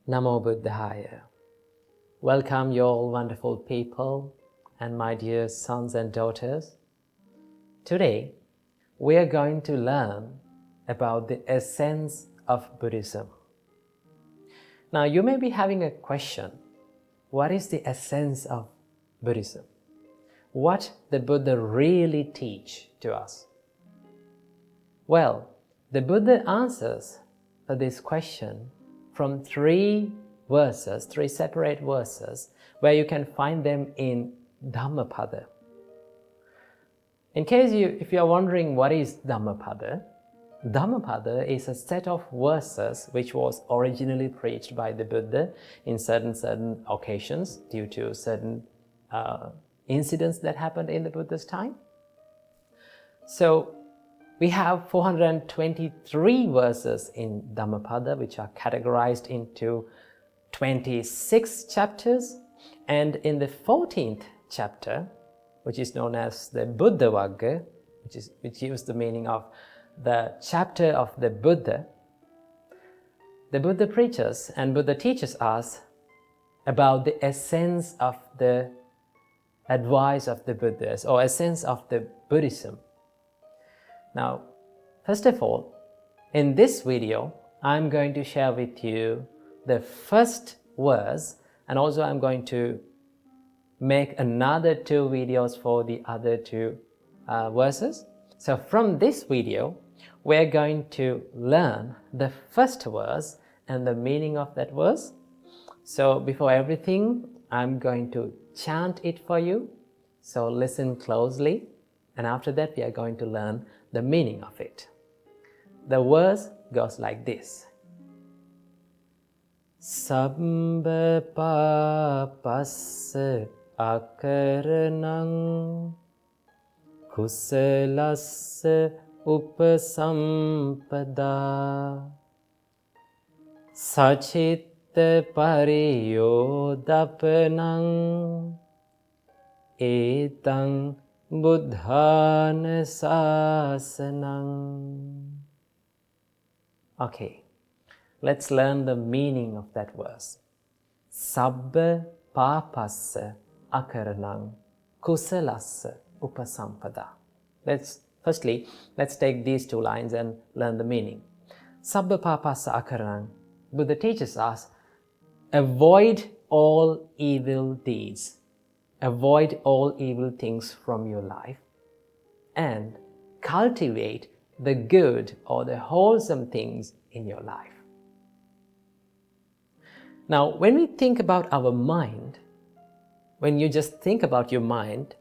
Namo Buddhaya. Welcome you all wonderful people and my dear sons and daughters. Today, we are going to learn about the essence of Buddhism. Now, you may be having a question. What is the essence of Buddhism? What the Buddha really teach to us? Well, the Buddha answers this question from three separate verses, where you can find them in Dhammapada. In case if you are wondering what is Dhammapada, Dhammapada is a set of verses which was originally preached by the Buddha in certain occasions due to certain incidents that happened in the Buddha's time. So we have 423 verses in Dhammapada, which are categorized into 26 chapters, and in the 14th chapter, which is known as the Buddha Vagga, which gives the meaning of the chapter of the Buddha preaches and Buddha teaches us about the essence of the advice of the Buddhas, or essence of the Buddhism. Now, first of all, in this video, I'm going to share with you the first verse, and also I'm going to make another 2 videos for the other 2 verses. So from this video, we're going to learn the first verse and the meaning of that verse. So before everything, I'm going to chant it for you. So listen closely, and after that we are going to learn the meaning of it. The verse goes like this. Sabba papassa akaranang kusalassa upasampada sachitta pariyodapanang etang Buddhana sasanang. Okay, let's learn the meaning of that verse. Sabba papassa akaranang kusalassa upasampada. Let's take these 2 lines and learn the meaning. Sabba papassa akaranang. Buddha teaches us, avoid all evil deeds. Avoid all evil things from your life and cultivate the good or the wholesome things in your life. Now, when we think about our mind, when you just think about your mind,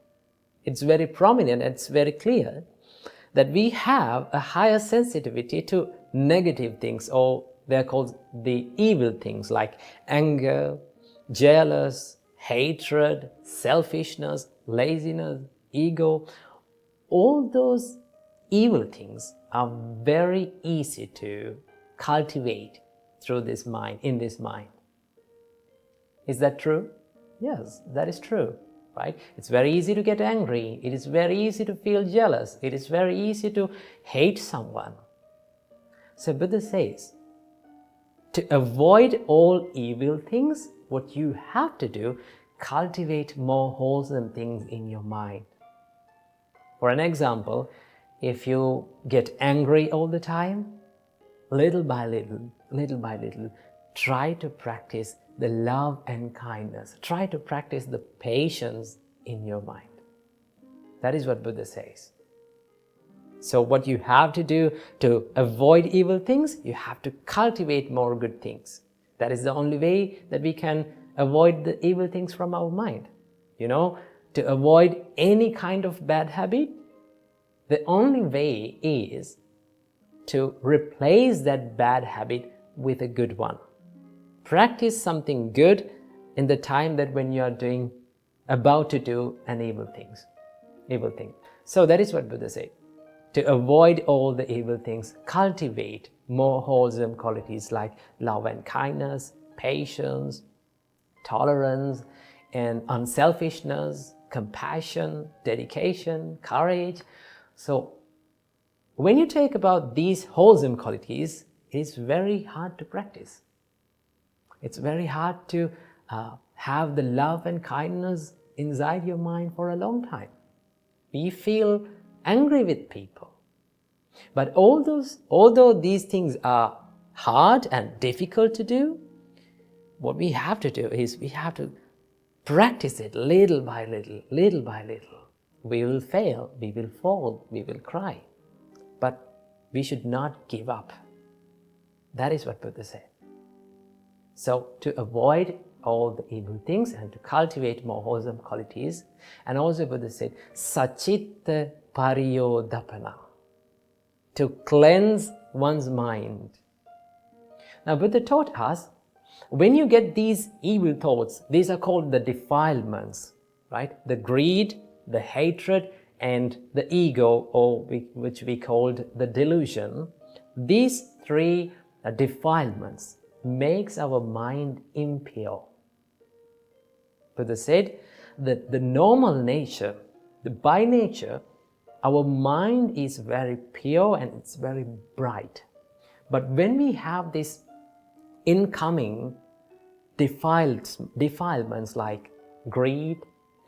it's very prominent, it's very clear that we have a higher sensitivity to negative things, or they're called the evil things like anger, jealous, hatred, selfishness, laziness, ego. All those evil things are very easy to cultivate through this mind, in this mind. Is that true? Yes, that is true, right? It's very easy to get angry. It is very easy to feel jealous. It is very easy to hate someone. So Buddha says, to avoid all evil things, what you have to do, cultivate more wholesome things in your mind. For an example, if you get angry all the time, little by little, try to practice the love and kindness. Try to practice the patience in your mind. That is what Buddha says. So what you have to do to avoid evil things, you have to cultivate more good things. That is the only way that we can avoid the evil things from our mind. To avoid any kind of bad habit, the only way is to replace that bad habit with a good one. Practice something good in the time that when you are about to do an evil thing. So that is what Buddha said. To avoid all the evil things, cultivate more wholesome qualities like love and kindness, patience, tolerance, and unselfishness, compassion, dedication, courage. So when you take about these wholesome qualities, it is very hard to practice. It's very hard to have the love and kindness inside your mind for a long time. We feel angry with people. But although these things are hard and difficult to do, what we have to do is we have to practice it little by little, little by little. We will fail, we will fall, we will cry. But we should not give up. That is what Buddha said. So to avoid all the evil things and to cultivate more wholesome qualities, and also Buddha said, sacitta pariyodapana, to cleanse one's mind. Now Buddha taught us, when you get these evil thoughts, these are called the defilements, right? The greed, the hatred, and the ego, or which we called the delusion. These three defilements makes our mind impure. Buddha said that the normal nature, by nature, our mind is very pure and it's very bright. But when we have this incoming defilements like greed,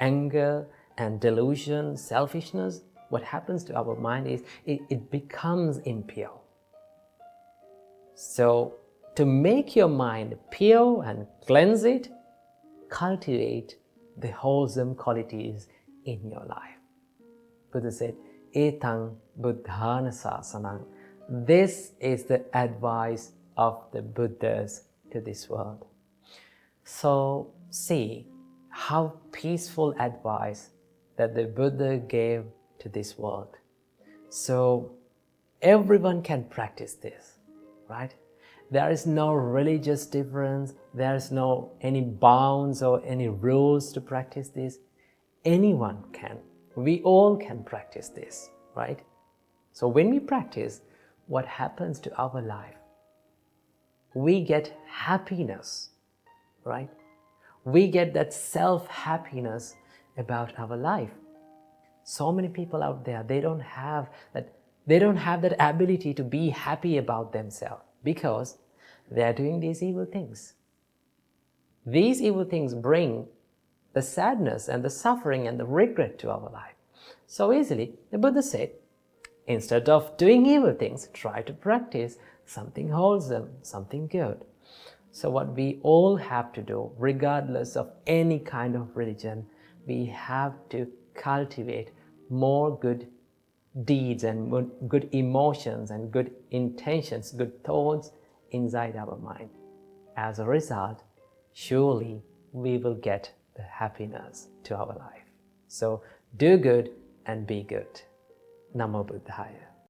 anger, and delusion, selfishness, what happens to our mind is it becomes impure. So to make your mind pure and cleanse it, cultivate the wholesome qualities in your life. Buddha said, Etang Buddhana Sasanang. This is the advice of the Buddhas to this world. So see how peaceful advice that the Buddha gave to this world. So everyone can practice this, right? There is no religious difference, there is no any bounds or any rules to practice this. Anyone can. We all can practice this, right? So when we practice, what happens to our life? We get happiness, right? We get that self-happiness about our life. So many people out there, they don't have that ability to be happy about themselves because they are doing these evil things. These evil things bring the sadness and the suffering and the regret to our life. So easily, the Buddha said, instead of doing evil things, try to practice something wholesome, something good. So what we all have to do, regardless of any kind of religion, we have to cultivate more good deeds and good emotions and good intentions, good thoughts inside our mind. As a result, surely we will get the happiness to our life. So do good and be good. Namo Buddhaya.